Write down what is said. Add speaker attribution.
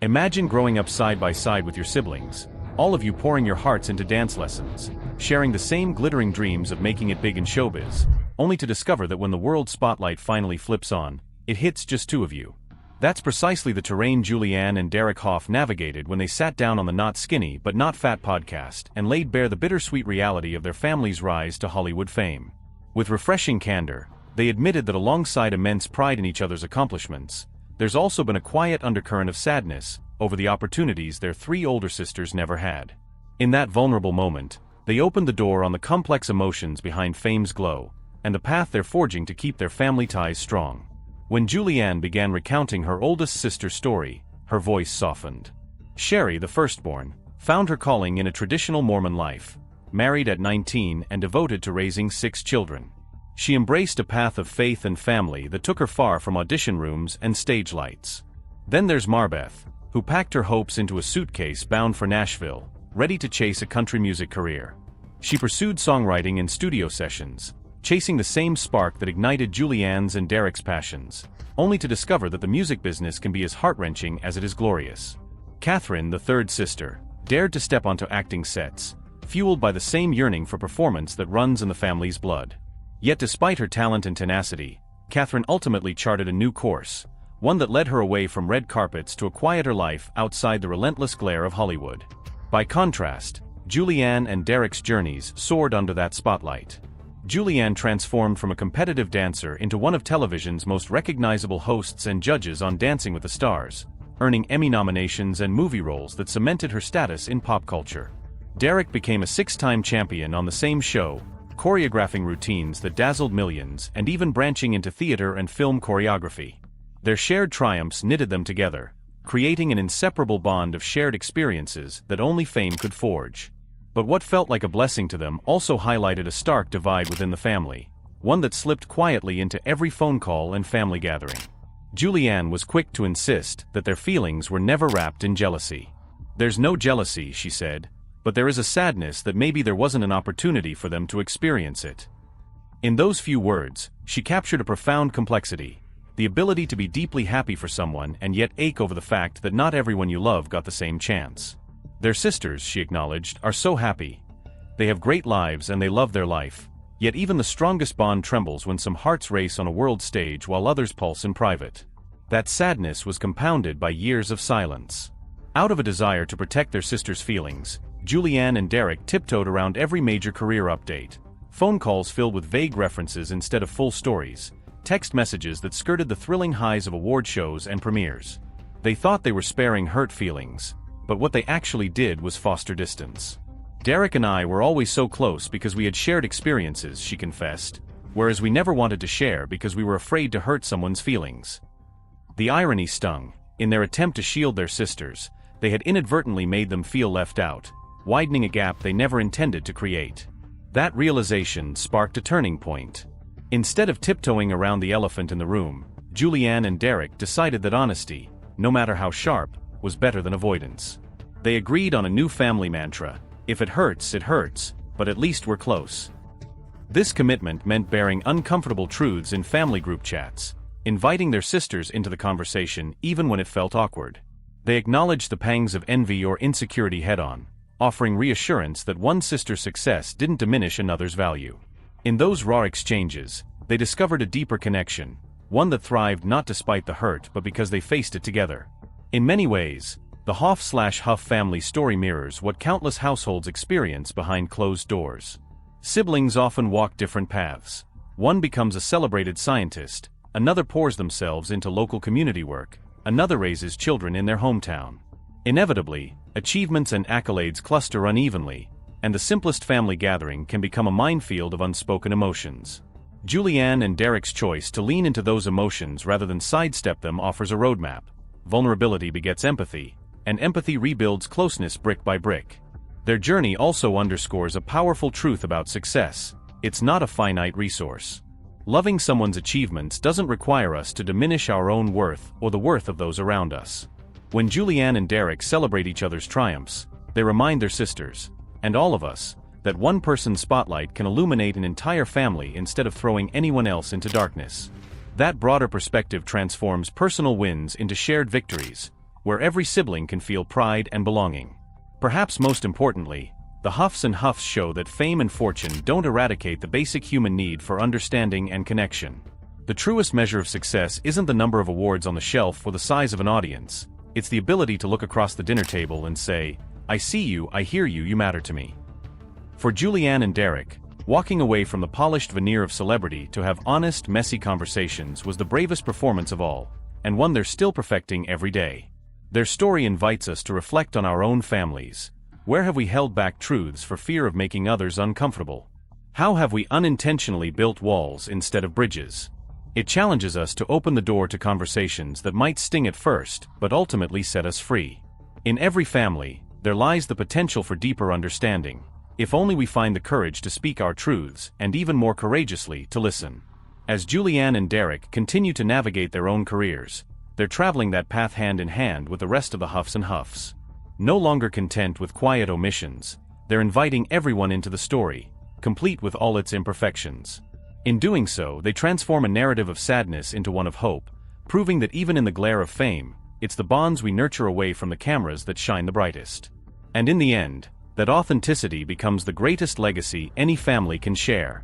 Speaker 1: Imagine growing up side by side with your siblings, all of you pouring your hearts into dance lessons, sharing the same glittering dreams of making it big in showbiz, only to discover that when the world spotlight finally flips on, it hits just two of you. That's precisely the terrain Julianne and Derek Hough navigated when they sat down on the Not Skinny But Not Fat podcast and laid bare the bittersweet reality of their family's rise to Hollywood fame. With refreshing candor, they admitted that alongside immense pride in each other's accomplishments, there's also been a quiet undercurrent of sadness over the opportunities their three older sisters never had. In that vulnerable moment, they opened the door on the complex emotions behind fame's glow, and the path they're forging to keep their family ties strong. When Julianne began recounting her oldest sister's story, her voice softened. Sheree, the firstborn, found her calling in a traditional Mormon life, married at 19 and devoted to raising 6 children. She embraced a path of faith and family that took her far from audition rooms and stage lights. Then there's Marbeth, who packed her hopes into a suitcase bound for Nashville, ready to chase a country music career. She pursued songwriting and studio sessions, chasing the same spark that ignited Julianne's and Derek's passions, only to discover that the music business can be as heart-wrenching as it is glorious. Catherine, the third sister, dared to step onto acting sets, fueled by the same yearning for performance that runs in the family's blood. Yet despite her talent and tenacity, Catherine ultimately charted a new course, one that led her away from red carpets to a quieter life outside the relentless glare of Hollywood. By contrast, Julianne and Derek's journeys soared under that spotlight. Julianne transformed from a competitive dancer into one of television's most recognizable hosts and judges on Dancing with the Stars, earning Emmy nominations and movie roles that cemented her status in pop culture. Derek became a 6-time champion on the same show, choreographing routines that dazzled millions and even branching into theater and film choreography. Their shared triumphs knitted them together, creating an inseparable bond of shared experiences that only fame could forge. But what felt like a blessing to them also highlighted a stark divide within the family, one that slipped quietly into every phone call and family gathering. Julianne was quick to insist that their feelings were never wrapped in jealousy. "There's no jealousy," she said, "but there is a sadness that maybe there wasn't an opportunity for them to experience it." In those few words, she captured a profound complexity, the ability to be deeply happy for someone and yet ache over the fact that not everyone you love got the same chance. Their sisters, she acknowledged, are so happy. They have great lives and they love their life, yet even the strongest bond trembles when some hearts race on a world stage while others pulse in private. That sadness was compounded by years of silence. Out of a desire to protect their sisters' feelings, Julianne and Derek tiptoed around every major career update. Phone calls filled with vague references instead of full stories, text messages that skirted the thrilling highs of award shows and premieres. They thought they were sparing hurt feelings, but what they actually did was foster distance. "Derek and I were always so close because we had shared experiences," she confessed, "whereas we never wanted to share because we were afraid to hurt someone's feelings." The irony stung. In their attempt to shield their sisters, they had inadvertently made them feel left out, widening a gap they never intended to create. That realization sparked a turning point. Instead of tiptoeing around the elephant in the room, Julianne and Derek decided that honesty, no matter how sharp, was better than avoidance. They agreed on a new family mantra: "If it hurts, but at least we're close." This commitment meant bearing uncomfortable truths in family group chats, inviting their sisters into the conversation even when it felt awkward. They acknowledged the pangs of envy or insecurity head-on, offering reassurance that one sister's success didn't diminish another's value. In those raw exchanges, they discovered a deeper connection, one that thrived not despite the hurt but because they faced it together. In many ways, the Hough/Huff family story mirrors what countless households experience behind closed doors. Siblings often walk different paths. One becomes a celebrated scientist, another pours themselves into local community work, another raises children in their hometown. Inevitably, achievements and accolades cluster unevenly, and the simplest family gathering can become a minefield of unspoken emotions. Julianne and Derek's choice to lean into those emotions rather than sidestep them offers a roadmap. Vulnerability begets empathy, and empathy rebuilds closeness brick by brick. Their journey also underscores a powerful truth about success: it's not a finite resource. Loving someone's achievements doesn't require us to diminish our own worth or the worth of those around us. When Julianne and Derek celebrate each other's triumphs, they remind their sisters, and all of us, that one person's spotlight can illuminate an entire family instead of throwing anyone else into darkness. That broader perspective transforms personal wins into shared victories, where every sibling can feel pride and belonging. Perhaps most importantly, the Huffs and Huffs show that fame and fortune don't eradicate the basic human need for understanding and connection. The truest measure of success isn't the number of awards on the shelf or the size of an audience, it's the ability to look across the dinner table and say, "I see you, I hear you, you matter to me." For Julianne and Derek, walking away from the polished veneer of celebrity to have honest, messy conversations was the bravest performance of all, and one they're still perfecting every day. Their story invites us to reflect on our own families. Where have we held back truths for fear of making others uncomfortable? How have we unintentionally built walls instead of bridges? It challenges us to open the door to conversations that might sting at first, but ultimately set us free. In every family, there lies the potential for deeper understanding, if only we find the courage to speak our truths, and even more courageously to listen. As Julianne and Derek continue to navigate their own careers, they're traveling that path hand in hand with the rest of the Huffs and Huffs. No longer content with quiet omissions, they're inviting everyone into the story, complete with all its imperfections. In doing so, they transform a narrative of sadness into one of hope, proving that even in the glare of fame, it's the bonds we nurture away from the cameras that shine the brightest. And in the end, that authenticity becomes the greatest legacy any family can share.